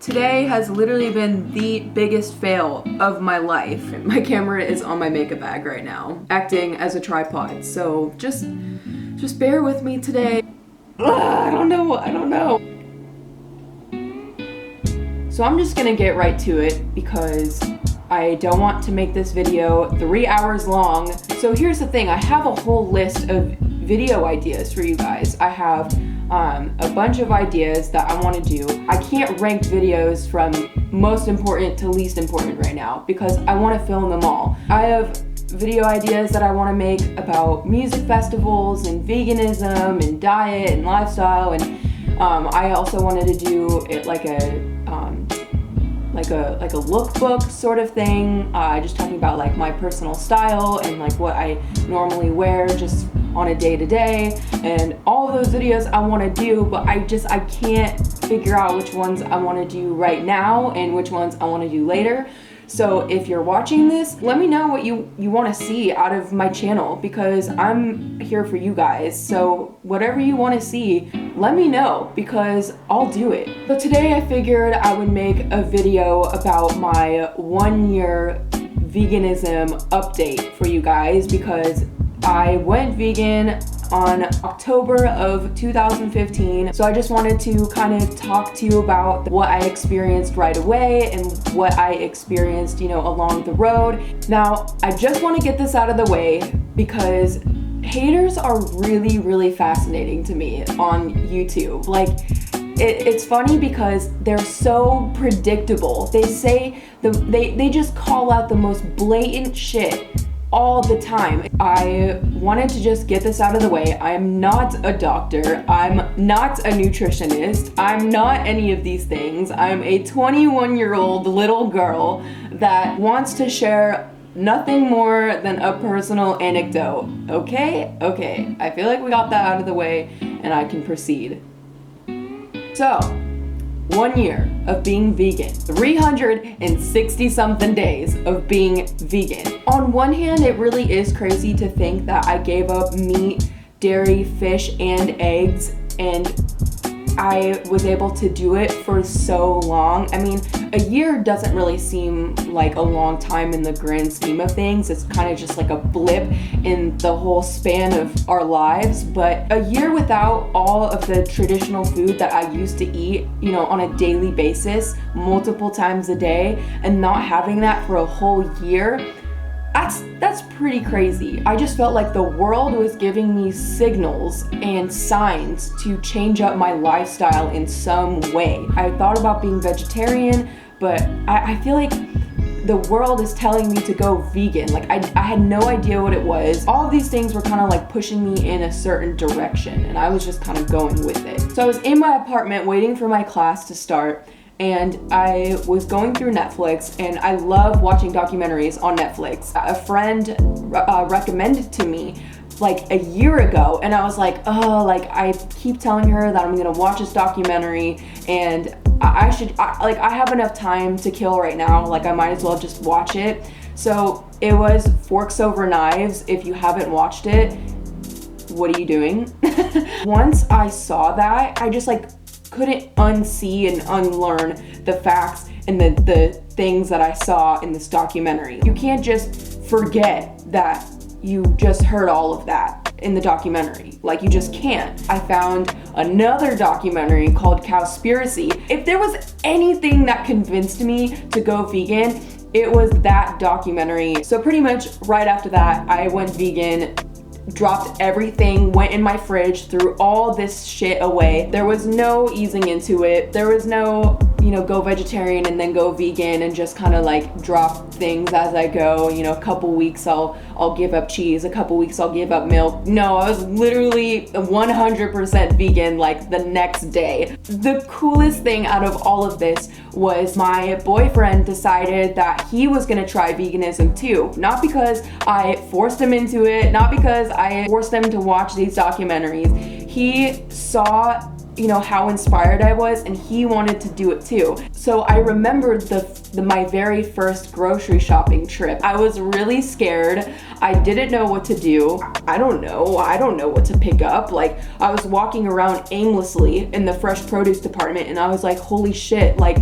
Today has literally been the biggest fail of my life. My camera is on my makeup bag right now, acting as a tripod, so just bear with me today. I don't know. So I'm just gonna get right to it because I don't want to make this video 3 hours long. So here's the thing, I have a whole list of video ideas for you guys. I have a bunch of ideas that I want to do. I can't rank videos from most important to least important right now because I want to film them all. I have video ideas that I want to make about music festivals and veganism and diet and lifestyle, and I also wanted to do it like a lookbook sort of thing, just talking about like my personal style and like what I normally wear just on a day-to-day, and all of those videos I want to do, but I can't figure out which ones I want to do right now and which ones I want to do later. So if you're watching this, let me know what you want to see out of my channel because I'm here for you guys. So whatever you want to see, let me know because I'll do it. But today I figured I would make a video about my 1 year veganism update for you guys because I went vegan on October of 2015. So I just wanted to kind of talk to you about what I experienced right away and what I experienced, along the road. Now, I just want to get this out of the way because haters are really, really fascinating to me on YouTube. Like, it's funny because they're so predictable. They say, they just call out the most blatant shit all the time. I wanted to just get this out of the way. I'm not a doctor. I'm not a nutritionist. I'm not any of these things. I'm a 21-year-old little girl that wants to share nothing more than a personal anecdote. Okay? Okay. I feel like we got that out of the way and I can proceed. So, 1 year of being vegan, 360 something days of being vegan. On one hand, it really is crazy to think that I gave up meat, dairy, fish, and eggs, and I was able to do it for so long. I mean, a year doesn't really seem like a long time in the grand scheme of things. It's kind of just like a blip in the whole span of our lives. But a year without all of the traditional food that I used to eat, on a daily basis, multiple times a day, and not having that for a whole year, that's pretty crazy. I just felt like the world was giving me signals and signs to change up my lifestyle in some way. I thought about being vegetarian, but I feel like the world is telling me to go vegan. Like I had no idea what it was. All of these things were kind of like pushing me in a certain direction, and I was just kind of going with it. So I was in my apartment waiting for my class to start, and I was going through Netflix, and I love watching documentaries on Netflix. A friend recommended to me like a year ago, and I was like, I keep telling her that I'm gonna watch this documentary, and I have enough time to kill right now, like I might as well just watch it. So it was Forks Over Knives. If you haven't watched it, what are you doing? Once I saw that, I just couldn't unsee and unlearn the facts and the things that I saw in this documentary. You can't just forget that you just heard all of that in the documentary. Like, you just can't. I found another documentary called Cowspiracy. If there was anything that convinced me to go vegan, it was that documentary. So pretty much right after that, I went vegan, dropped everything, went in my fridge, threw all this shit away. There was no easing into it. There was no, go vegetarian and then go vegan and just kind of like drop things as I go. A couple weeks I'll give up cheese, a couple weeks I'll give up milk. No, I was literally 100% vegan like the next day. The coolest thing out of all of this was my boyfriend decided that he was gonna try veganism too. Not because I forced him into it, not because I forced him to watch these documentaries. He saw how inspired I was, and he wanted to do it too. So I remembered my very first grocery shopping trip. I was really scared. I didn't know what to do. I don't know what to pick up. Like, I was walking around aimlessly in the fresh produce department, and I was like, holy shit, like,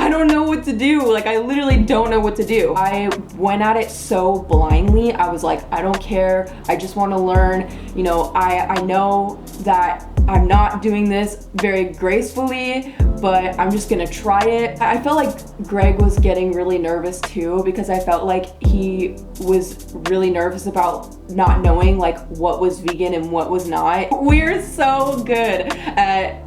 I don't know what to do. Like, I literally don't know what to do. I went at it so blindly. I was like, I don't care. I just want to learn. You know, I know that I'm not doing this very gracefully, but I'm just gonna try it. I felt like Greg was getting really nervous too, because I felt like he was really nervous about not knowing like what was vegan and what was not. We're so good at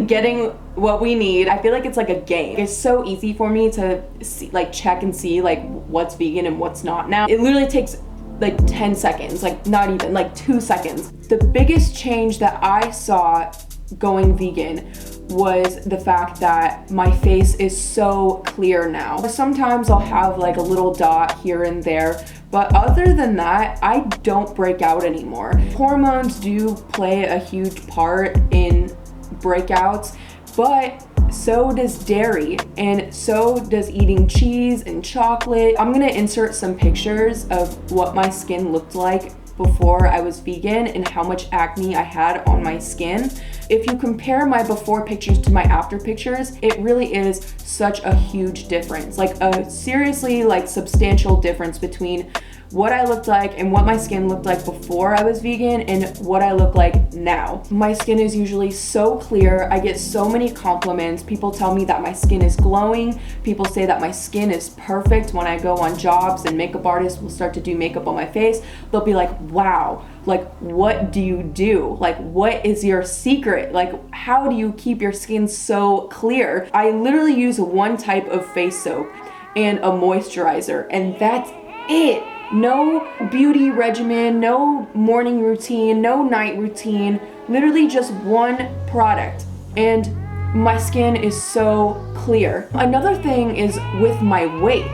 getting what we need. I feel like it's like a game. It's so easy for me to see, like check and see like what's vegan and what's not now. It literally takes like 10 seconds, like not even, like 2 seconds. The biggest change that I saw going vegan was the fact that my face is so clear now. Sometimes I'll have like a little dot here and there, but other than that, I don't break out anymore. Hormones do play a huge part in breakouts, but so does dairy, and so does eating cheese and chocolate. I'm gonna insert some pictures of what my skin looked like before I was vegan and how much acne I had on my skin. If you compare my before pictures to my after pictures, it really is such a huge difference, like a seriously like substantial difference between what I looked like and what my skin looked like before I was vegan and what I look like now. My skin is usually so clear. I get so many compliments. People tell me that my skin is glowing. People say that my skin is perfect. When I go on jobs and makeup artists will start to do makeup on my face, they'll be like, wow, like what do you do? Like what is your secret? Like how do you keep your skin so clear? I literally use one type of face soap and a moisturizer, and that's it. No beauty regimen, no morning routine, no night routine, literally just one product. And my skin is so clear. Another thing is with my weight.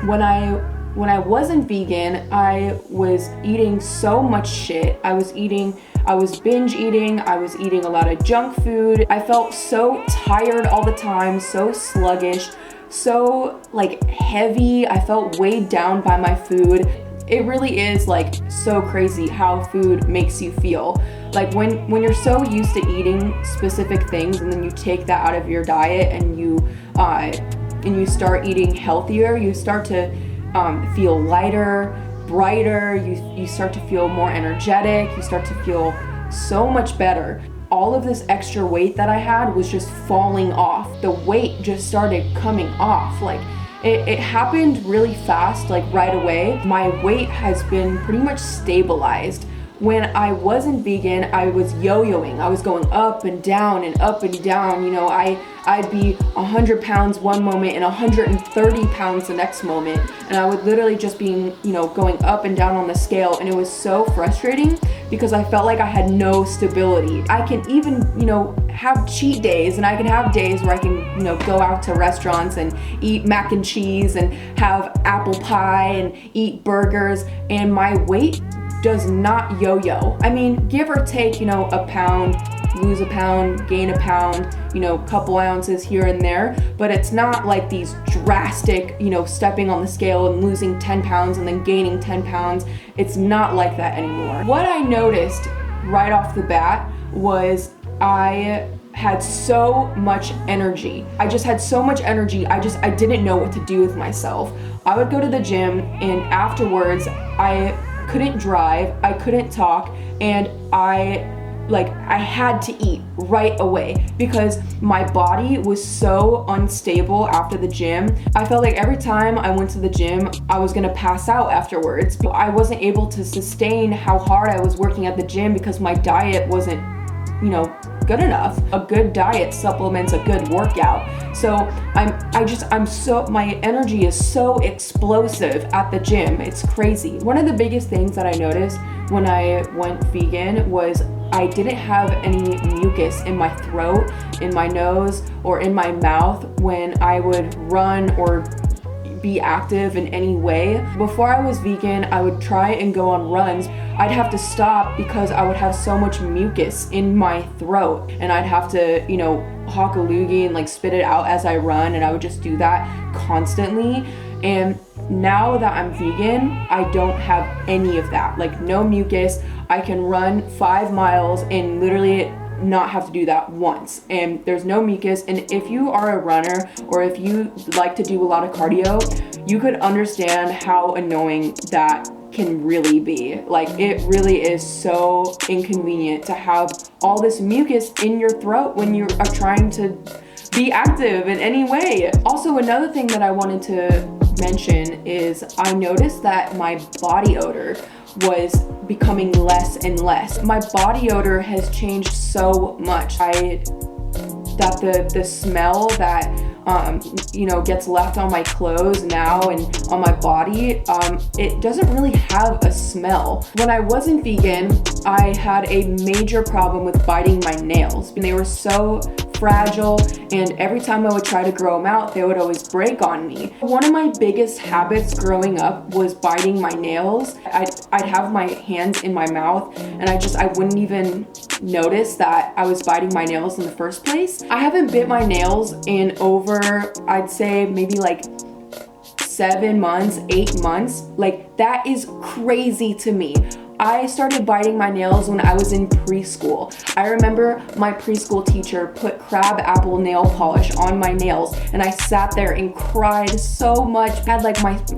When I wasn't vegan, I was eating so much shit. I was binge eating, I was eating a lot of junk food. I felt so tired all the time, so sluggish, so like heavy. I felt weighed down by my food. It really is like so crazy how food makes you feel. Like when you're so used to eating specific things and then you take that out of your diet and you start eating healthier, you start to feel lighter, brighter, you start to feel more energetic, you start to feel so much better. All of this extra weight that I had was just falling off. The weight just started coming off. Like it happened really fast, like right away. My weight has been pretty much stabilized. When I wasn't vegan, I was yo-yoing. I was going up and down and up and down. You know, I'd be 100 pounds one moment and 130 pounds the next moment. And I would literally just be, you know, going up and down on the scale. And it was so frustrating because I felt like I had no stability. I can even, you know, have cheat days, and I can have days where I can, you know, go out to restaurants and eat mac and cheese and have apple pie and eat burgers, and my weight does not yo-yo. I mean, give or take, you know, a pound, lose a pound, gain a pound, you know, couple ounces here and there, but it's not like these drastic, you know, stepping on the scale and losing 10 pounds and then gaining 10 pounds. It's not like that anymore. What I noticed right off the bat was I had so much energy. I just had so much energy. I didn't know what to do with myself. I would go to the gym, and afterwards I couldn't drive, I couldn't talk, and I had to eat right away because my body was so unstable after the gym. I felt like every time I went to the gym, I was gonna pass out afterwards. I wasn't able to sustain how hard I was working at the gym because my diet wasn't, you know, good enough. A good diet supplements a good workout. So my energy is so explosive at the gym. It's crazy. One of the biggest things that I noticed when I went vegan was I didn't have any mucus in my throat, in my nose, or in my mouth when I would run or be active in any way. Before I was vegan, I would try and go on runs. I'd have to stop because I would have so much mucus in my throat, and I'd have to, you know, hawk a loogie and like spit it out as I run, and I would just do that constantly. And now that I'm vegan, I don't have any of that, like no mucus. I can run 5 miles in literally not have to do that once, and there's no mucus. And if you are a runner or if you like to do a lot of cardio, you could understand how annoying that can really be. Like, it really is so inconvenient to have all this mucus in your throat when you are trying to be active in any way. Also, another thing that I wanted to mention is I noticed that my body odor was becoming less and less. My body odor has changed so much. The smell that gets left on my clothes now and on my body, it doesn't really have a smell. When I wasn't vegan, I had a major problem with biting my nails, and they were so fragile, and every time I would try to grow them out, they would always break on me. One of my biggest habits growing up was biting my nails. I'd have my hands in my mouth, and I wouldn't even notice that I was biting my nails in the first place. I haven't bit my nails in over, I'd say maybe like 7 months, 8 months. Like, that is crazy to me. I started biting my nails when I was in preschool. I remember my preschool teacher put crab apple nail polish on my nails, and I sat there and cried so much. I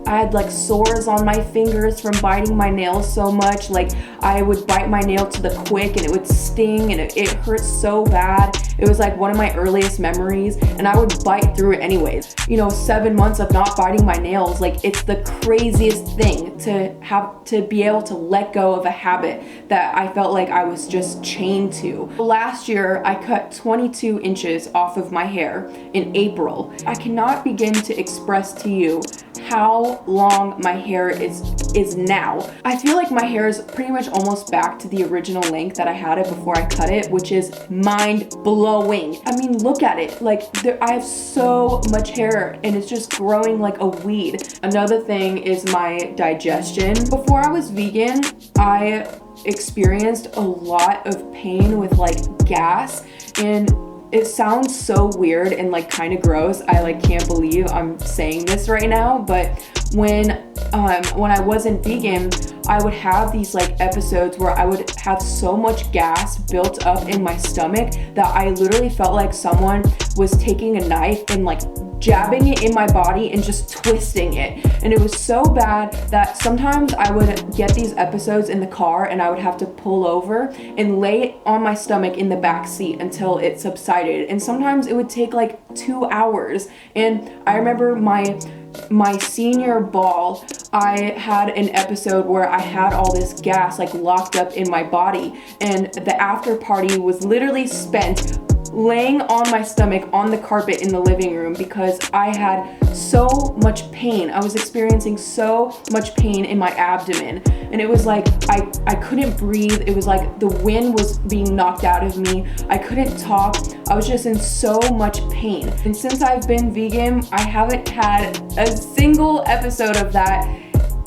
had like sores on my fingers from biting my nails so much. Like, I would bite my nail to the quick and it would sting, and it hurt so bad. It was like one of my earliest memories, and I would bite through it anyways. 7 months of not biting my nails, like, it's the craziest thing to be able to let go of a habit that I felt like I was just chained to. Last year, I cut 22 inches off of my hair in April. I cannot begin to express to you how long my hair is now. I feel like my hair is pretty much almost back to the original length that I had it before I cut it, which is mind-blowing. I mean, look at it. Like, I have so much hair, and it's just growing like a weed. Another thing is my digestion. Before I was vegan, I experienced a lot of pain with like gas, and it sounds so weird and like kind of gross. I can't believe I'm saying this right now, but when I wasn't vegan, I would have these like episodes where I would have so much gas built up in my stomach that I literally felt like someone was taking a knife and like jabbing it in my body and just twisting it. And it was so bad that sometimes I would get these episodes in the car, and I would have to pull over and lay it on my stomach in the back seat until it subsided. And sometimes it would take like 2 hours. And I remember my senior ball, I had an episode where I had all this gas like locked up in my body, and the after party was literally spent laying on my stomach on the carpet in the living room because I had so much pain. I was experiencing so much pain in my abdomen, and it was like I couldn't breathe. It was like the wind was being knocked out of me. I couldn't talk. I was just in so much pain. And since I've been vegan, I haven't had a single episode of that,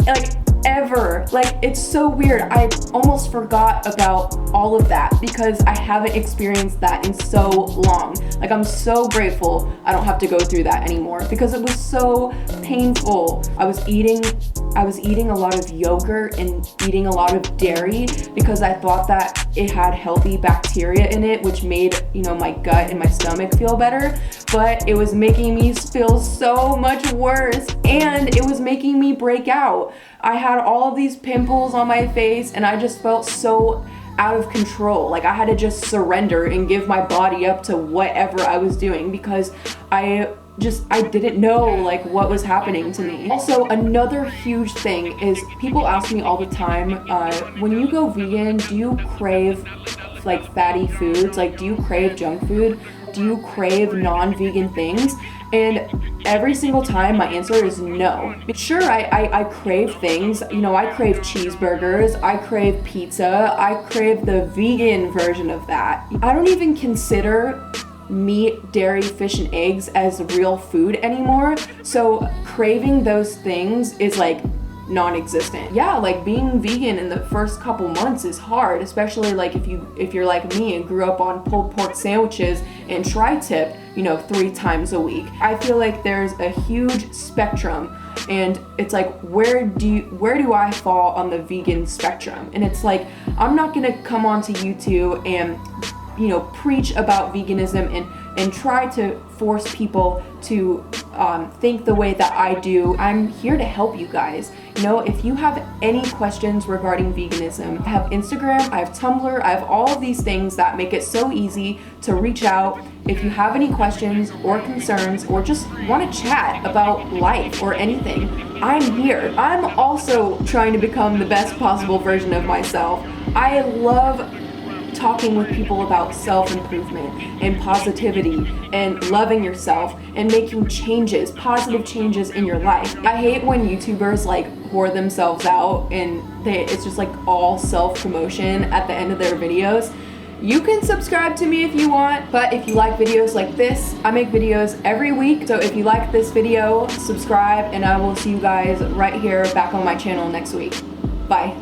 like, ever. Like, it's so weird. I almost forgot about all of that because I haven't experienced that in so long. Like, I'm so grateful I don't have to go through that anymore because it was so painful. I was eating a lot of yogurt and eating a lot of dairy because I thought that it had healthy bacteria in it, which made, my gut and my stomach feel better. But it was making me feel so much worse, and it was making me break out. I had all of these pimples on my face, and I just felt so out of control. Like, I had to just surrender and give my body up to whatever I was doing because I didn't know like what was happening to me. Also, another huge thing is people ask me all the time, when you go vegan, do you crave like fatty foods? Like, do you crave junk food? Do you crave non-vegan things? And every single time my answer is no. Sure, I crave things. I crave cheeseburgers, I crave pizza, I crave the vegan version of that. I don't even consider meat, dairy, fish, and eggs as real food anymore. So craving those things is like non-existent. Yeah, like being vegan in the first couple months is hard, especially like if you're like me and grew up on pulled pork sandwiches and tri-tip, 3 times a week. I feel like there's a huge spectrum, and it's like where do I fall on the vegan spectrum? And it's like I'm not gonna come onto YouTube and preach about veganism and try to force people to think the way that I do. I'm here to help you guys. If you have any questions regarding veganism, I have Instagram, I have Tumblr, I have all of these things that make it so easy to reach out. If you have any questions or concerns or just want to chat about life or anything, I'm here. I'm also trying to become the best possible version of myself. I love talking with people about self-improvement and positivity and loving yourself and making changes, positive changes in your life. I hate when YouTubers whore themselves out and it's just all self-promotion at the end of their videos. You can subscribe to me if you want, but if you like videos like this, I make videos every week. So if you like this video, subscribe, and I will see you guys right here back on my channel next week. Bye.